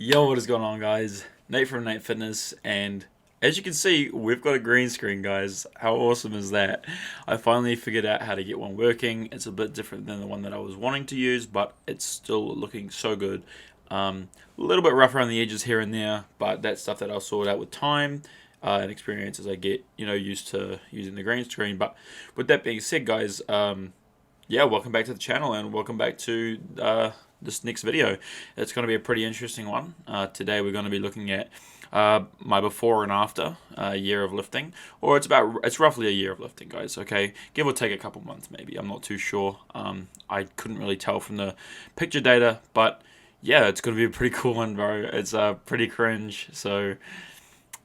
Yo, what is going on, guys? Nate from Nate Fitness, and as you can see, we've got a green screen, guys. How awesome is that? I finally figured out how to get one working. It's a bit different than the one that I was wanting to use, but it's still looking so good. A little bit rough around the edges here and there, but that's stuff that I'll sort out with time and experience as I get, used to using the green screen. But with that being said, guys, yeah, welcome back to the channel and welcome back to this next video. It's going to be a pretty interesting one. Today we're going to be looking at my before and after year of lifting, or it's roughly a year of lifting, guys. Okay, give or take a couple months, maybe. I'm not too sure. I couldn't really tell from the picture data, but yeah, it's going to be a pretty cool one, bro. It's pretty cringe. So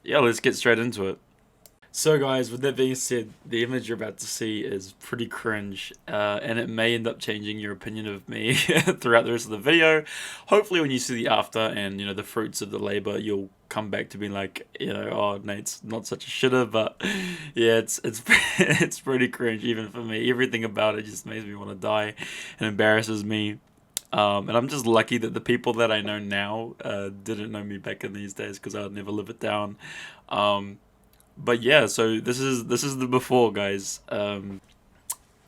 yeah, let's get straight into it. So guys, with that being said, the image you're about to see is pretty cringe, and it may end up changing your opinion of me throughout the rest of the video. Hopefully when you see the after and, the fruits of the labor, you'll come back to being like, oh, Nate's not such a shitter, but yeah, it's it's pretty cringe even for me. Everything about it just makes me want to die and embarrasses me. And I'm just lucky that the people that I know now didn't know me back in these days, because I'd never live it down. But yeah, so this is the before, guys. One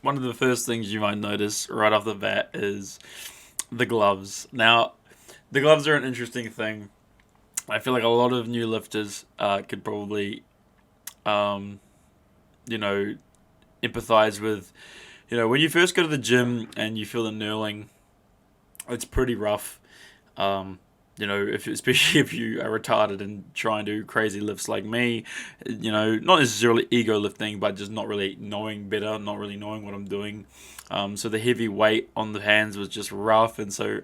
of the first things you might notice right off the bat is the gloves. Now, the gloves are an interesting thing. I feel like a lot of new lifters could probably, you know, empathize with, when you first go to the gym and you feel the knurling, it's pretty rough. Especially if you are retarded and try and do crazy lifts like me, not necessarily ego lifting, but just not really knowing better, not really knowing what I'm doing. So the heavy weight on the hands was just rough, and so,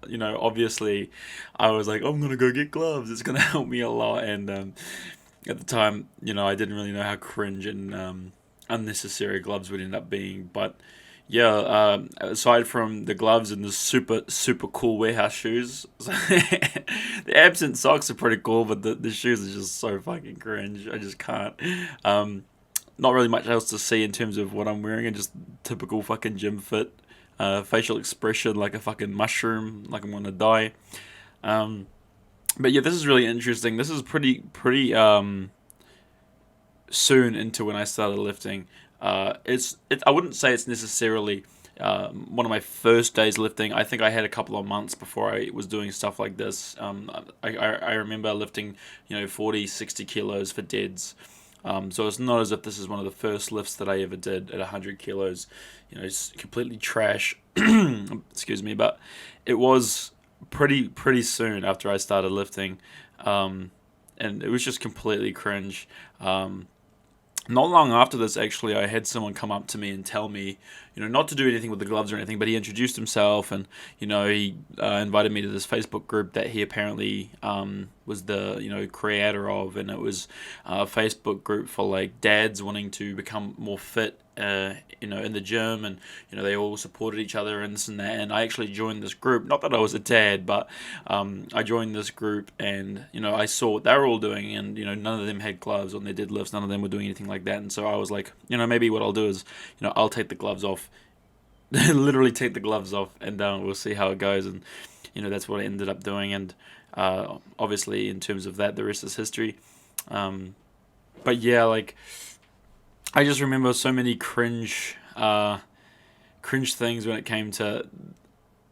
obviously, I was like, I'm gonna go get gloves. It's gonna help me a lot. And at the time, I didn't really know how cringe and unnecessary gloves would end up being, but yeah, aside from the gloves and the super, super cool warehouse shoes, the absent socks are pretty cool, but the shoes are just so fucking cringe. I just can't. Not really much else to see in terms of what I'm wearing, and just typical fucking gym fit. Facial expression like a fucking mushroom, like I'm gonna die. But yeah, this is really interesting. This is pretty soon into when I started lifting. I wouldn't say it's necessarily one of my first days lifting. I think I had a couple of months before I was doing stuff like this. I remember lifting, 40, 60 kilos for deads. So it's not as if this is one of the first lifts that I ever did at 100 kilos. It's completely trash. Excuse me, but it was pretty soon after I started lifting, and it was just completely cringe. Not long after this, actually, I had someone come up to me and tell me, not to do anything with the gloves or anything, but he introduced himself, and, he invited me to this Facebook group that he apparently was the, creator of, and it was a Facebook group for, like, dads wanting to become more fit, in the gym, and, they all supported each other and this and that, and I actually joined this group. Not that I was a dad, but I joined this group, and, I saw what they were all doing, and, none of them had gloves on their deadlifts, none of them were doing anything like that, and so I was like, maybe what I'll do is, I'll take the gloves off, literally take the gloves off, and we'll see how it goes, and, that's what I ended up doing, and obviously, in terms of that, the rest is history. But yeah, like, I just remember so many cringe things when it came to,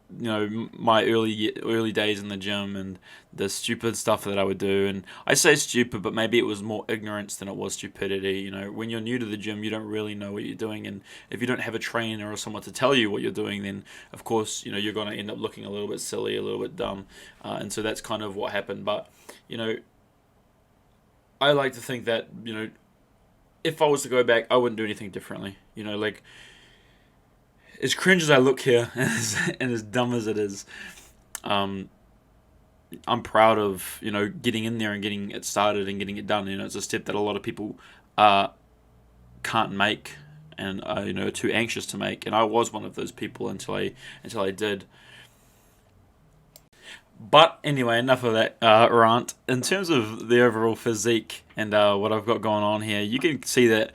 my early days in the gym, and the stupid stuff that I would do. And I say stupid, but maybe it was more ignorance than it was stupidity. When you're new to the gym, you don't really know what you're doing, and if you don't have a trainer or someone to tell you what you're doing, then of course, you're going to end up looking a little bit silly, a little bit dumb, and so that's kind of what happened. But I like to think that if I was to go back, I wouldn't do anything differently. Like, as cringe as I look here, and as dumb as it is, I'm proud of, getting in there and getting it started and getting it done. It's a step that a lot of people can't make, and are too anxious to make. And I was one of those people until I did. But anyway, enough of that rant. In terms of the overall physique and what I've got going on here, you can see that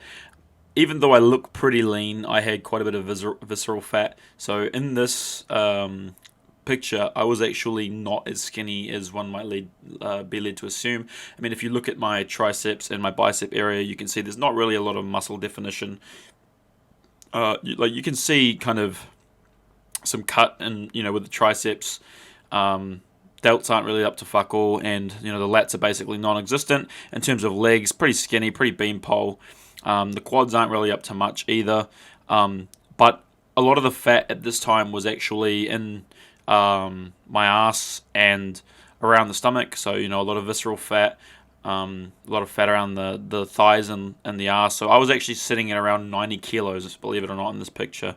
even though I look pretty lean, I had quite a bit of visceral fat. So in this picture, I was actually not as skinny as one might be led to assume. I mean, if you look at my triceps and my bicep area, you can see there's not really a lot of muscle definition. Like you can see kind of some cut, and with the triceps, delts aren't really up to fuck all, and the lats are basically non-existent. In terms of legs, pretty skinny, pretty beanpole. The quads aren't really up to much either. But a lot of the fat at this time was actually in my ass and around the stomach. So a lot of visceral fat, a lot of fat around the thighs and the ass. So I was actually sitting at around 90 kilos, believe it or not, in this picture,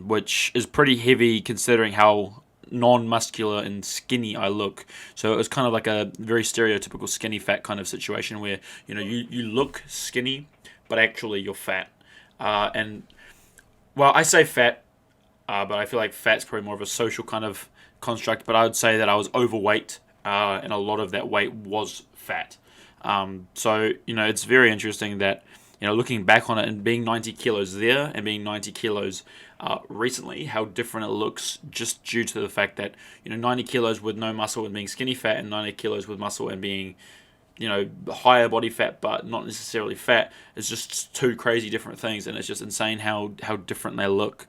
which is pretty heavy considering how non-muscular and skinny I look. So it was kind of like a very stereotypical skinny fat kind of situation where you look skinny, but actually you're fat. And well, I say fat, but I feel like fat's probably more of a social kind of construct. But I would say that I was overweight, and a lot of that weight was fat. So it's very interesting that looking back on it and being 90 kilos there and being 90 kilos recently, how different it looks just due to the fact that 90 kilos with no muscle and being skinny fat, and 90 kilos with muscle and being higher body fat but not necessarily fat, is just two crazy different things, and it's just insane how different they look.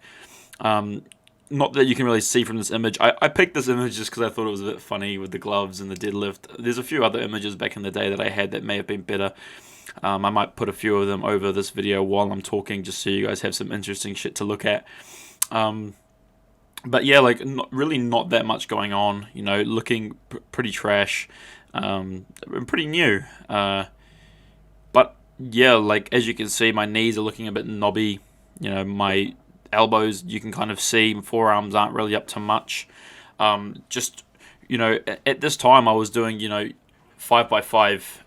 Not that you can really see from this image. I picked this image just because I thought it was a bit funny with the gloves and the deadlift. There's a few other images back in the day that I had that may have been better. I might put a few of them over this video while I'm talking, just so you guys have some interesting shit to look at. But yeah, like really not that much going on. Looking pretty trash, and pretty new. But yeah, like as you can see, my knees are looking a bit knobby. My elbows, you can kind of see, my forearms aren't really up to much. Just at this time I was doing 5x5,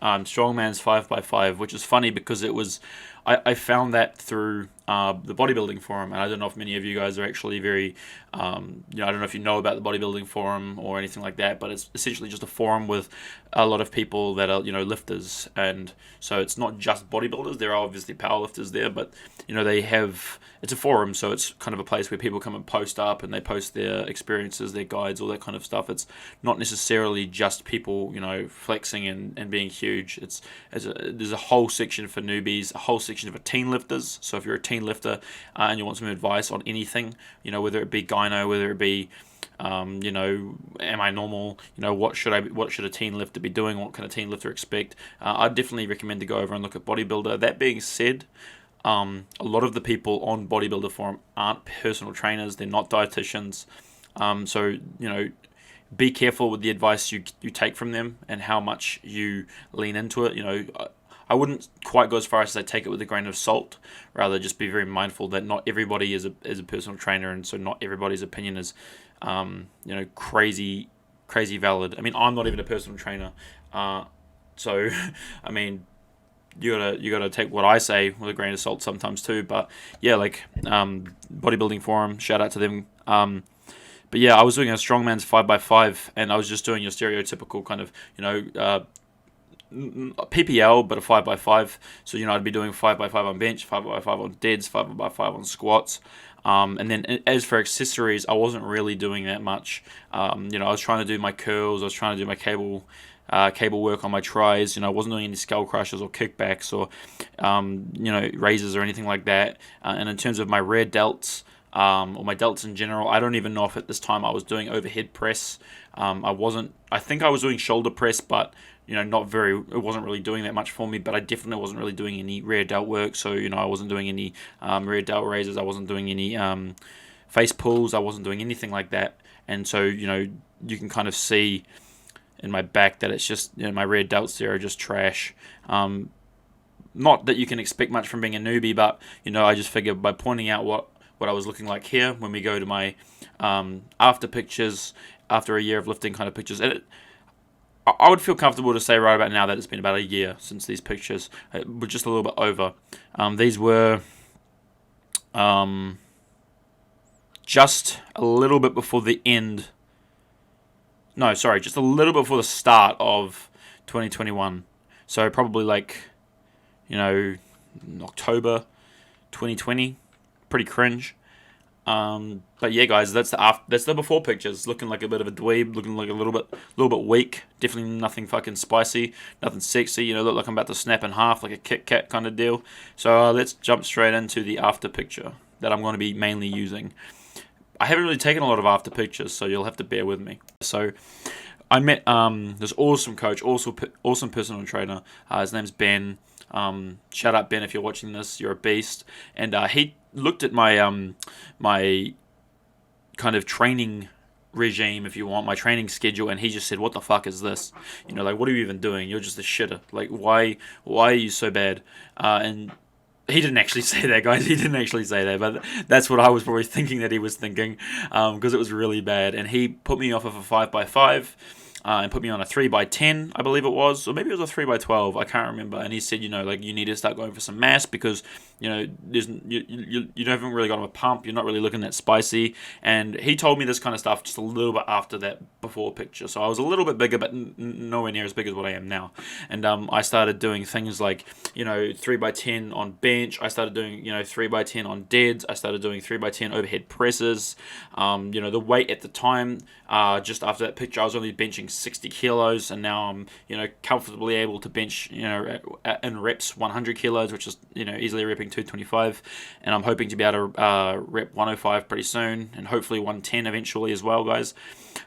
strongman's 5x5, which is funny because it was I found that through the bodybuilding forum, and I don't know if many of you guys are actually very I don't know if you know about the bodybuilding forum or anything like that, but it's essentially just a forum with a lot of people that are lifters, and so it's not just bodybuilders. There are obviously powerlifters there, but it's a forum, so it's kind of a place where people come and post up, and they post their experiences, their guides, all that kind of stuff. It's not necessarily just people flexing and being huge. There's a whole section for newbies, a whole section for teen lifters. So if you're a teen lifter and you want some advice on anything, whether it be gyno, whether it be am I normal? What should a teen lifter be doing? What can a teen lifter expect? I'd definitely recommend to go over and look at bodybuilder. That being said, a lot of the people on bodybuilder forum aren't personal trainers. They're not dietitians. So be careful with the advice you take from them and how much you lean into it. I wouldn't quite go as far as to say take it with a grain of salt. Rather, just be very mindful that not everybody is a personal trainer, and so not everybody's opinion is crazy valid. I mean, I'm not even a personal trainer, so I mean, you gotta take what I say with a grain of salt sometimes too. But yeah, like bodybuilding forum, shout out to them. But yeah, I was doing a strongman's 5x5, and I was just doing your stereotypical kind of PPL, but a 5x5. So I'd be doing 5x5 on bench, 5x5 on deads, 5x5 on squats. And then as for accessories, I wasn't really doing that much. I was trying to do my curls, I was trying to do my cable work on my tries. I wasn't doing any skull crushers or kickbacks or raises or anything like that. And in terms of my rear delts, or my delts in general, I don't even know if at this time I was doing overhead press. I think I was doing shoulder press, but it wasn't really doing that much for me. But I definitely wasn't really doing any rear delt work. So I wasn't doing any rear delt raises. I wasn't doing any face pulls. I wasn't doing anything like that. And so you can kind of see in my back that it's just my rear delts there are just trash. Not that you can expect much from being a newbie, but I just figured by pointing out what I was looking like here when we go to my after pictures, after a year of lifting kind of pictures. I would feel comfortable to say right about now that it's been about a year since these pictures. We're just a little bit over. These were just a little bit before the end. No, sorry, just a little bit before the start of 2021. So probably like, October 2020. Pretty cringe. But yeah, guys, that's the before pictures. Looking like a bit of a dweeb, looking like a little bit weak. Definitely nothing fucking spicy, nothing sexy. You know, look like I'm about to snap in half, like a Kit Kat kind of deal. So let's jump straight into the after picture that I'm going to be mainly using. I haven't really taken a lot of after pictures, so you'll have to bear with me. So I met this awesome coach, awesome personal trainer. His name's Ben. Shout out Ben if you're watching this. You're a beast. And he looked at my kind of training regime, if you want, my training schedule, and he just said, "What the fuck is this? You know, like, what are you even doing? You're just a shitter. Like, why are you so bad?" And he didn't actually say that, guys. He didn't actually say that, but that's what I was probably thinking that he was thinking, because it was really bad. And he put me off of a 5x5. And put me on a 3x10, I believe it was, or maybe it was a 3x12, I can't remember. And he said, you know, like, you need to start going for some mass because, you know, you haven't really got a pump, you're not really looking that spicy. And he told me this kind of stuff just a little bit after that before picture. So I was a little bit bigger, but nowhere near as big as what I am now. And I started doing things like, you know, 3x10 on bench. I started doing, you know, 3x10 on deads. I started doing 3x10 overhead presses. You know, the weight at the time, just after that picture, I was only benching 60 kilos, and now I'm, you know, comfortably able to bench, you know, in reps 100 kilos, which is, you know, easily repping 225, and I'm hoping to be able to rep 105 pretty soon, and hopefully 110 eventually as well, guys.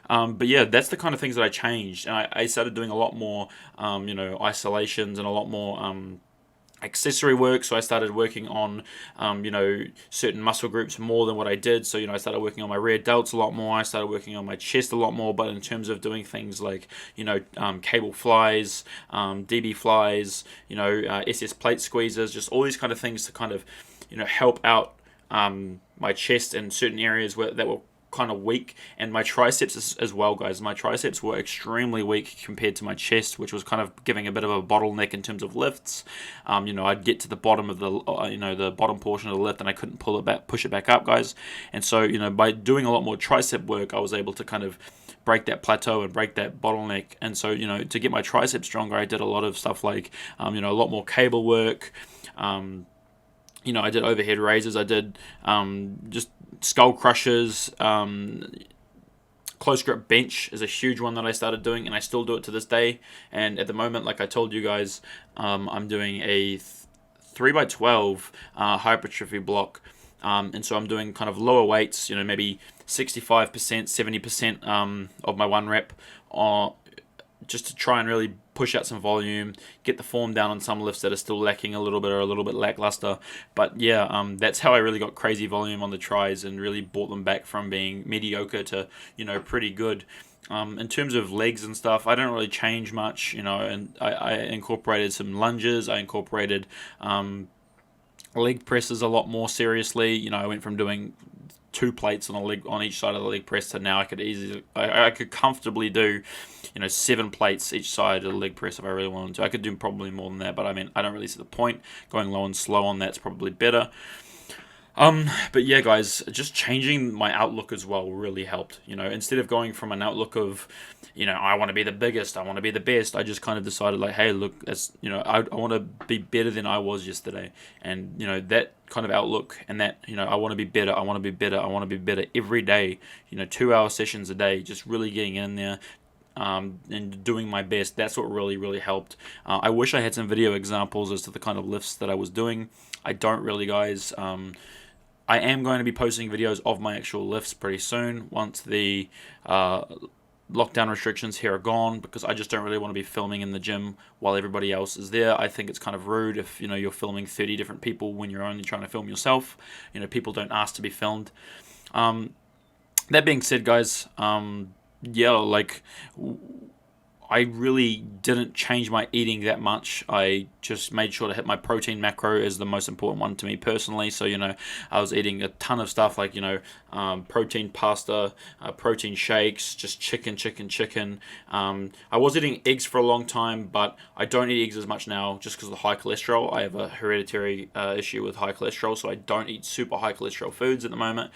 But yeah, that's the kind of things that I changed, and I started doing a lot more, you know, isolations and a lot more accessory work. So I started working on you know, certain muscle groups more than what I did. So, you know, I started working on my rear delts a lot more. I started working on my chest a lot more. But in terms of doing things like, you know, cable flies, DB flies, you know, SS plate squeezes, just all these kind of things to kind of, you know, help out my chest in certain areas that were kind of weak, and my triceps as well, guys. My triceps were extremely weak compared to my chest, which was kind of giving a bit of a bottleneck in terms of lifts. You know, I'd get to the bottom of the you know, the bottom portion of the lift, and I couldn't push it back up, guys. And so, you know, by doing a lot more tricep work, I was able to kind of break that plateau and break that bottleneck. And so, you know, to get my triceps stronger, I did a lot of stuff like you know, a lot more cable work. You know, I did overhead raises. I did just skull crushers. Close grip bench is a huge one that I started doing, and I still do it to this day. And at the moment, like I told you guys, I'm doing a 3x12 hypertrophy block. And so I'm doing kind of lower weights, you know, maybe 65%, 70% of my one rep, just to try and really push out some volume, get the form down on some lifts that are still lacking a little bit or a little bit lackluster. But yeah, that's how I really got crazy volume on the tries and really brought them back from being mediocre to, you know, pretty good. In terms of legs and stuff, I don't really change much, you know, and I incorporated some lunges. I incorporated leg presses a lot more seriously. You know, I went from doing 2 plates on a leg on each side of the leg press to now I could comfortably do, you know, 7 plates each side of the leg press if I really wanted to. I could do probably more than that, but I mean, I don't really see the point. Going low and slow on that's probably better. But yeah, guys, just changing my outlook as well really helped. You know, instead of going from an outlook of, you know, I want to be the biggest, I want to be the best, I just kind of decided like, hey, look, you know, I want to be better than I was yesterday. And, you know, that kind of outlook and that, you know, I want to be better, I want to be better, I want to be better every day, you know, 2-hour sessions a day, just really getting in there. And doing my best. That's what really helped. I wish I had some video examples as to the kind of lifts that I was doing. I don't really, guys. I am going to be posting videos of my actual lifts pretty soon once the lockdown restrictions here are gone, because I just don't really want to be filming in the gym while everybody else is there. I think it's kind of rude if, you know, you're filming 30 different people when you're only trying to film yourself. You know, people don't ask to be filmed. That being said, guys, yeah, like, I really didn't change my eating that much. I just made sure to hit my protein macro as the most important one to me personally. So, you know, I was eating a ton of stuff like, you know, protein pasta, protein shakes, just chicken. I was eating eggs for a long time, but I don't eat eggs as much now just because of the high cholesterol. I have a hereditary issue with high cholesterol, so I don't eat super high cholesterol foods at the moment.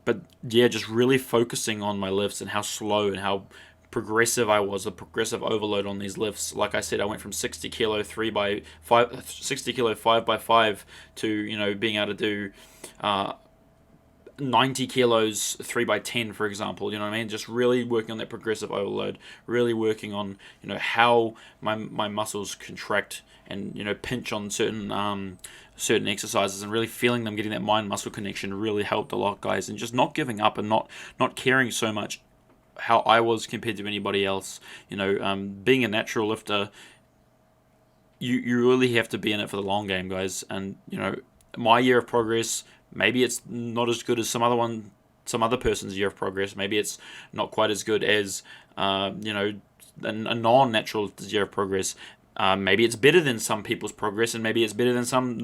But yeah, just really focusing on my lifts and how slow and how progressive I was, the progressive overload on these lifts. Like I said, I went from 60 kilo 3x5, 60 kilo 5x5 to, you know, being able to do 90 kilos 3 by 10, for example. You know what I mean? Just really working on that progressive overload, really working on, how my muscles contract, and pinch on certain exercises, and really feeling them, getting that mind muscle connection really helped a lot, guys. And just not giving up, and not caring so much how I was compared to anybody else. Being a natural lifter, you really have to be in it for the long game, guys. And my year of progress, maybe it's not as good as some other person's year of progress. Maybe it's not quite as good as a non-natural year of progress. Maybe it's better than some people's progress, and maybe it's better than some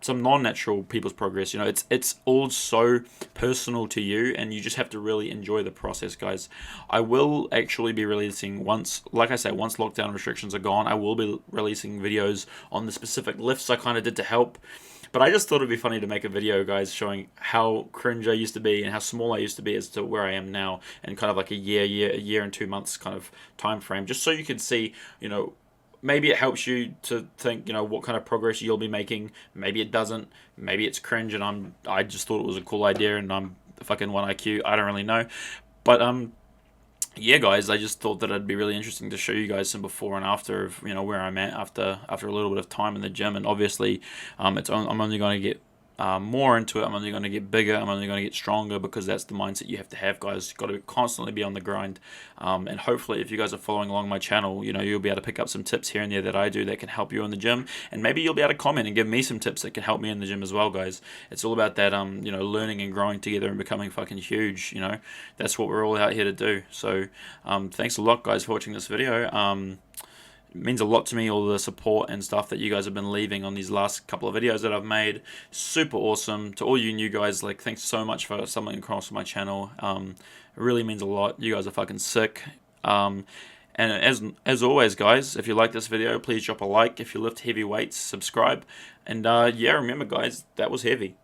non-natural people's progress. It's all so personal to you, and you just have to really enjoy the process, guys. I will actually be releasing, once lockdown restrictions are gone, I will be releasing videos on the specific lifts I kind of did to help. But I just thought it'd be funny to make a video, guys, showing how cringe I used to be and how small I used to be as to where I am now, and kind of like a year and 2 months kind of time frame, just so you can see, maybe it helps you to think, what kind of progress you'll be making. Maybe it doesn't. Maybe it's cringe, and I just thought it was a cool idea, and I'm fucking 1 IQ. I don't really know, but yeah, guys, I just thought that it'd be really interesting to show you guys some before and after of where I'm at after a little bit of time in the gym. And obviously, I'm only going to get more into it. I'm only going to get bigger. I'm only going to get stronger, because that's the mindset you have to have, guys. You've got to constantly be on the grind. And hopefully, if you guys are following along my channel, you'll be able to pick up some tips here and there that I do that can help you in the gym. And maybe you'll be able to comment and give me some tips that can help me in the gym as well, guys. It's all about that, learning and growing together and becoming fucking huge. That's what we're all out here to do. So, thanks a lot, guys, for watching this video. It means a lot to me, all the support and stuff that you guys have been leaving on these last couple of videos that I've made. Super awesome. To all you new guys, thanks so much for stumbling across my channel. It really means a lot. You guys are fucking sick. And as always, guys, if you like this video, please drop a like. If you lift heavy weights, subscribe. And yeah, remember, guys, that was heavy.